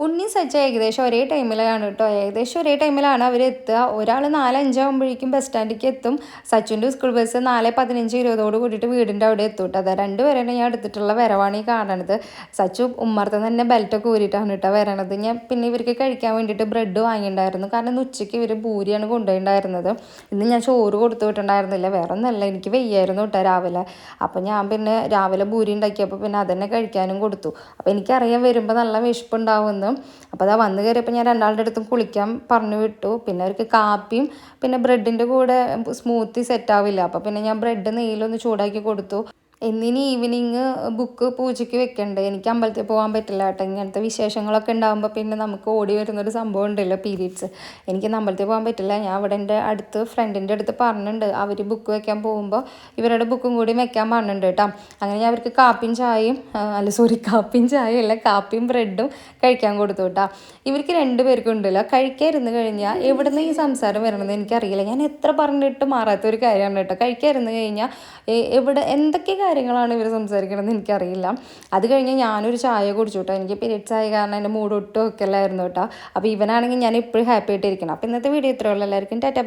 ഉണ്ണി സജ്ജ ഏകദേശം ഒരേ ടൈമിലാണ് കേട്ടോ. ഏകദേശം ഒരേ ടൈമിലാണ് അവർ എത്തുക. ഒരാൾ 4:05 ആകുമ്പോഴേക്കും ബസ് സ്റ്റാൻഡിലേക്ക് എത്തും. സച്ചുൻ്റെ സ്കൂൾ ബസ് 4:15-20 കൂടിയിട്ട് വീടിൻ്റെ അവിടെ എത്തും കേട്ടോ. അതാ രണ്ടുപേരെയാണ് ഞാൻ എടുത്തിട്ടുള്ള വരവാണ് ഈ കാണണത്. സച്ചു ഉമ്മർത്ത് തന്നെ ബെൽറ്റൊക്കെ ഊരിയിട്ടാണ് കേട്ടോ വരണത്. ഞാൻ പിന്നെ ഇവർക്ക് കഴിക്കാൻ വേണ്ടിയിട്ട് ബ്രെഡ് വാങ്ങിയിട്ടുണ്ടായിരുന്നു. കാരണം ഇന്ന് ഉച്ചയ്ക്ക് ഇവർ പൂരിയാണ് കൊണ്ടുപോയിട്ടുണ്ടായിരുന്നത്. ഇന്ന് ഞാൻ ചോറ് കൊടുത്തു വിട്ടുണ്ടായിരുന്നില്ല, വേറെ ഒന്നല്ല, എനിക്ക് വെയ്യായിരുന്നു കേട്ടോ രാവിലെ. അപ്പോൾ ഞാൻ പിന്നെ രാവിലെ പൂരി ഉണ്ടാക്കിയപ്പോൾ പിന്നെ അതന്നെ കഴിക്കാനും കൊടുത്തു. അപ്പോൾ എനിക്കറിയാൻ വരുമ്പോൾ നല്ല വിശപ്പുണ്ടാവുമെന്ന്. അപ്പോൾ അതാ വന്ന് കയറിയപ്പോൾ ഞാൻ രണ്ടാളുടെ അടുത്തും കുളിക്കാൻ പറഞ്ഞു വിട്ടു. പിന്നെ അവർക്ക് കാപ്പിയും പിന്നെ ബ്രെഡിൻ്റെ കൂടെ സ്മൂത്തി സെറ്റ് ആവില്ല. അപ്പോൾ പിന്നെ ഞാൻ ബ്രെഡ് നെയ്യിലൊന്ന് ചൂടാക്കി കൊടുത്തു. എന്നിനി ഈവനിങ് ബുക്ക് പൂജയ്ക്ക് വെക്കണ്ടേ, എനിക്ക് അമ്പലത്തിൽ പോകാൻ പറ്റില്ല കേട്ടോ. ഇങ്ങനത്തെ വിശേഷങ്ങളൊക്കെ ഉണ്ടാകുമ്പോൾ പിന്നെ നമുക്ക് ഓടി വരുന്നൊരു സംഭവം ഉണ്ടല്ലോ, പീരീഡ്സ്. എനിക്ക് അമ്പലത്തിൽ പോകാൻ പറ്റില്ല. ഞാൻ ഇവിടെ എൻ്റെ അടുത്ത് ഫ്രണ്ടിൻ്റെ അടുത്ത് പറഞ്ഞിട്ടുണ്ട്, അവർ ബുക്ക് വെക്കാൻ പോകുമ്പോൾ ഇവരുടെ ബുക്കും കൂടി വെക്കാൻ പറഞ്ഞിട്ടുണ്ട് കേട്ടോ. അങ്ങനെ ഞാൻ അവർക്ക് കാപ്പിയും ചായയും കാപ്പിയും ചായയല്ല, കാപ്പിയും ബ്രെഡും കഴിക്കാൻ കൊടുത്തു കേട്ടോ. ഇവർക്ക് രണ്ടുപേർക്കും ഉണ്ടല്ലോ കഴിക്കാതിരുന്ന് കഴിഞ്ഞാൽ എവിടെ നിന്ന് ഈ സംസാരം വരണമെന്ന് എനിക്കറിയില്ല. ഞാൻ എത്ര പറഞ്ഞിട്ട് മാറാത്തൊരു കാര്യമാണ് കേട്ടോ. കഴിക്കാതിരുന്ന് കഴിഞ്ഞാൽ എവിടെ എന്തൊക്കെ കാര്യങ്ങളാണ് ഇവർ സംസാരിക്കണമെന്ന് എനിക്കറിയില്ല. അത് കഴിഞ്ഞ് ഞാനൊരു ചായ കുടിച്ചു കേട്ടോ. എനിക്ക് പീരിയഡ്സ് ആയ കാരണം എൻ്റെ മൂഡ് ഒട്ടും ഒക്കെ അല്ലായിരുന്നു കേട്ടോ. അപ്പോൾ ഇവനാണെങ്കിൽ ഞാൻ എപ്പോഴും ഹാപ്പി ആയിട്ടിരിക്കണം. അപ്പോൾ ഇന്നത്തെ വീഡിയോ ഇത്രയേ ഉള്ളൂ. എല്ലാവർക്കും ടാറ്റ.